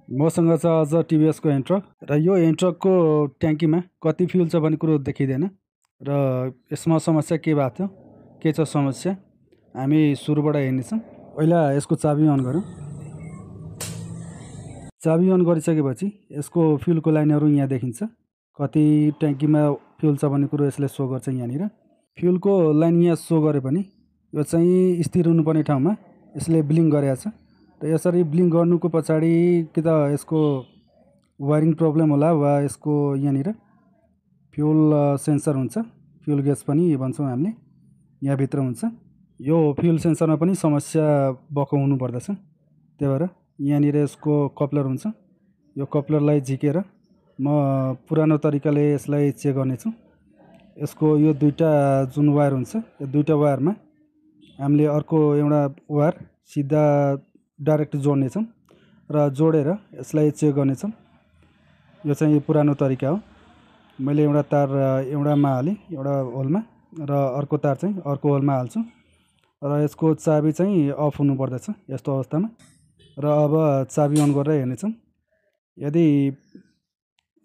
मसँग छ अझ टिभीएसको एन्ट्रक र यो एन्ट्रकको ट्याङ्कीमा कति फ्युल छ भन्ने कुरो देखिँदैन र यसमा समस्या के भएको थियो, के छ समस्या, हामी सुरुबाट हेर्नेछौँ। पहिला यसको चाबी अन गरौँ। चाबी अन गरिसकेपछि यसको फ्युलको लाइनहरू यहाँ देखिन्छ। कति ट्याङ्कीमा फ्युल छ भन्ने कुरो यसले सो गर्छ। यहाँनिर फ्युलको लाइन यहाँ सो गरे पनि यो चाहिँ स्थिर हुनुपर्ने ठाउँमा यसले ब्लिङ्क गरेको छ। र यसरी ब्लिङ्क गर्नुको पछाडि कि त यसको वायरिङ प्रब्लम होला वा यसको यहाँनिर फ्युल सेन्सर हुन्छ, फ्युल गेज पनि भन्छौँ हामीले, यहाँभित्र हुन्छ। यो फ्युल सेन्सरमा पनि समस्या भएको हुनुपर्दछ। त्यही भएर यहाँनिर यसको कपलर हुन्छ। यो कपलरलाई झिकेर म पुरानो तरिकाले यसलाई चेक गर्नेछु। यसको यो दुईवटा जुन वायर हुन्छ, यो दुईवटा वायरमा हामीले अर्को एउटा वायर सिधा डाइरेक्ट जोड्नेछौँ र जोडेर यसलाई चेक गर्नेछौँ। यो चाहिँ पुरानो तरिका हो। मैले एउटा तार एउटामा हालेँ, एउटा होलमा, र अर्को तार चाहिँ अर्को होलमा हाल्छु र यसको चाबी चाहिँ अफ हुनुपर्दछ यस्तो अवस्थामा। र अब चाबी अन गरेर हेर्नेछौँ। यदि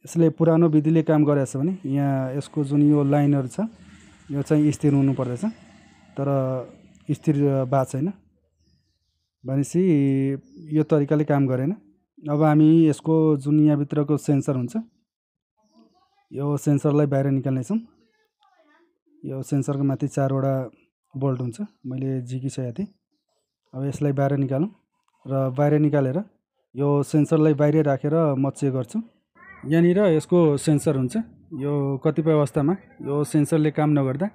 यसले पुरानो विधिले काम गरेको छ भने यहाँ यसको जुन यो लाइनहरू छ यो चाहिँ स्थिर हुनुपर्दछ, तर स्थिर भएको छैन भनेपछि यो तरिकाले काम गरेन। अब हामी यसको जुन यहाँभित्रको सेन्सर हुन्छ यो सेन्सरलाई बाहिर निकाल्नेछौँ। यो सेन्सरको माथि 4वटा बोल्ट हुन्छ, मैले झिकिसकेको थिएँ। अब यसलाई बाहिर निकालौँ र बाहिर निकालेर यो सेन्सरलाई बाहिर राखेर म चेक गर्छु। यहाँनिर यसको सेन्सर हुन्छ। यो कतिपय अवस्थामा यो सेन्सरले काम नगर्दा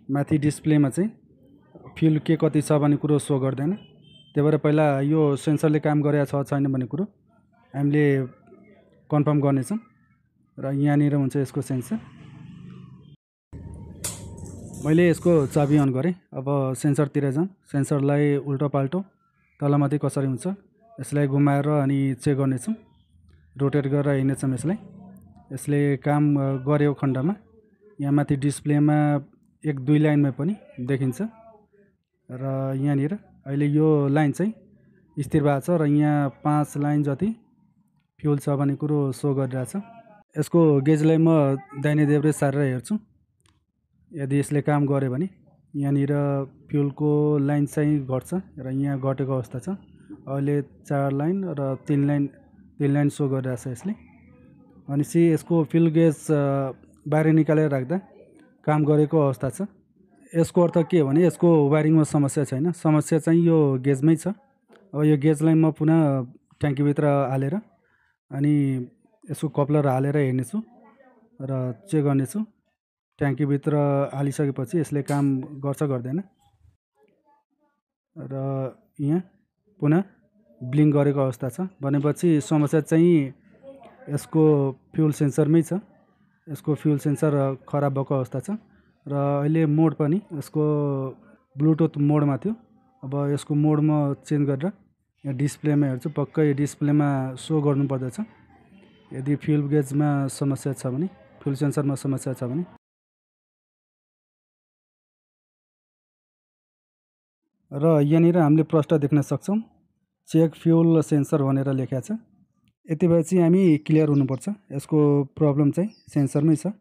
माथि डिस्प्लेमा चाहिँ फ्युल के कति छ भन्ने कुरो सो गर्दैन। त्यही भएर पहिला यो सेन्सरले काम गरेको छ छैन भन्ने कुरो हामीले कन्फर्म गर्नेछौँ। र यहाँनिर हुन्छ यसको सेन्सर। मैले यसको चाबी अन गरेँ। अब सेन्सरतिर जाउँ। सेन्सरलाई उल्टो पाल्टो तलमाथि कसरी हुन्छ यसलाई घुमाएर अनि चेक गर्नेछौँ। रोटेट गरेर हेर्नेछौँ यसलाई। यसले काम गरेको खण्डमा यहाँ माथि डिस्प्लेमा 1-2 लाइनमा पनि देखिन्छ। र यहाँनिर अहिले यो लाइन चाहिँ स्थिर भएको छ र यहाँ 5 लाइन जति फ्युल छ भन्ने कुरो सो गरिरहेछ। यसको गेजलाई म दाहिने देब्रे सारेर हेर्छु। यदि यसले काम गर्यो भने यहाँनिर फ्युलको लाइन चाहिँ घट्छ र यहाँ घटेको अवस्था छ। अहिले 4 लाइन र 3 लाइन सो गरिरहेछ यसले। भनेपछि यसको फ्युल गेज बाहिर निकालेर राख्दा काम गरेको अवस्था छ। यसको अर्थ के हो भने यसको वायरिङमा समस्या छैन, समस्या चाहिँ यो गेजमै छ। अब यो गेजलाई म पुनः ट्याङ्कीभित्र हालेर अनि यसको कपलर हालेर हेर्नेछु र चेक गर्नेछु। ट्याङ्कीभित्र हालिसकेपछि यसले काम गर्छ गर्दैन। र यहाँ पुनः ब्लिङ्क गरेको अवस्था छ भनेपछि समस्या चाहिँ यसको फ्युल सेन्सरमै छ। यसको फ्युल सेन्सर खराब भएको अवस्था छ। र अहिले मोड पनि यसको ब्लुटुथ मोडमा थियो। अब यसको मोड म चेन्ज गरेर यहाँ डिस्प्लेमा हेर्छु। पक्कै डिस्प्लेमा सो गर्नुपर्दछ यदि फ्युल गेजमा समस्या छ भने, फ्युल सेन्सरमा समस्या छ भने। र यहाँनिर हामीले प्रष्ट देख्न सक्छौँ चेक फ्युल सेन्सर भनेर लेखेको छ। यति भए चाहिँ हामी क्लियर हुनुपर्छ यसको प्रब्लम चाहिँ सेन्सरमै छ।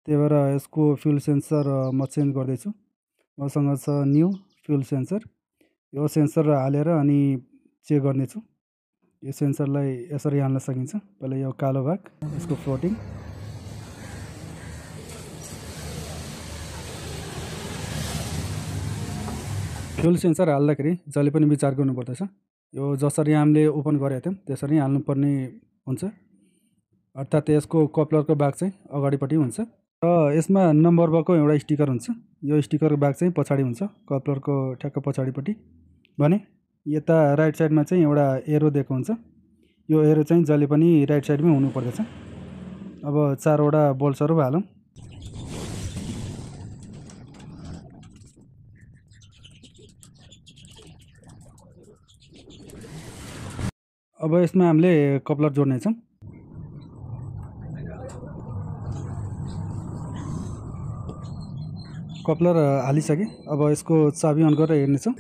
त्यही भएर यसको फ्युल सेन्सर म चेन्ज गर्दैछु। मसँग छ न्यू फ्युल सेन्सर। यो सेन्सर हालेर अनि चेक गर्नेछु। यो सेन्सरलाई यसरी हाल्न सकिन्छ। पहिला यो कालो भाग यसको फ्लोटिङ, फ्युल सेन्सर हाल्दाखेरि जहिले पनि विचार गर्नुपर्दछ। यो जसरी हामीले ओपन गरेका थियौँ त्यसरी हाल्नुपर्ने हुन्छ। अर्थात् यसको कपलरको भाग चाहिँ अगाडिपट्टि हुन्छ र यसमा नम्बर भएको एउटा स्टिकर हुन्छ। यो स्टिकरको भाग चाहिँ पछाडि हुन्छ, कपलरको ठ्याक्क पछाडिपट्टि। भने यता राइट साइडमा चाहिँ एउटा एरो दिएको हुन्छ। यो एरो चाहिँ जहिले पनि राइट साइडमै हुनुपर्दछ। अब 4वटा बोल्ट्सहरू हालौँ। अब यसमा हामीले कपलर जोड्नेछौँ। कपलर हालिसकेँ। अब यसको चाबी अन गरेर हेर्नेछौँ।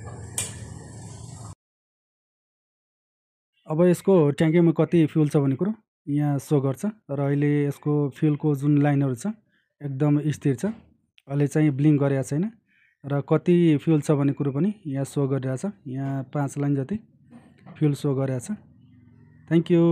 अब यसको ट्याङ्कीमा कति फ्युल छ भन्ने कुरो यहाँ सो गर्छ र अहिले यसको फ्युलको जुन लाइनहरू छ एकदम स्थिर छ, अहिले चाहिँ ब्लिङ्क गरेको छैन र कति फ्युल छ भन्ने कुरो पनि यहाँ सो गरिरहेछ। यहाँ 5 लाइन जति फ्युल सो गरेको छ। Thank you.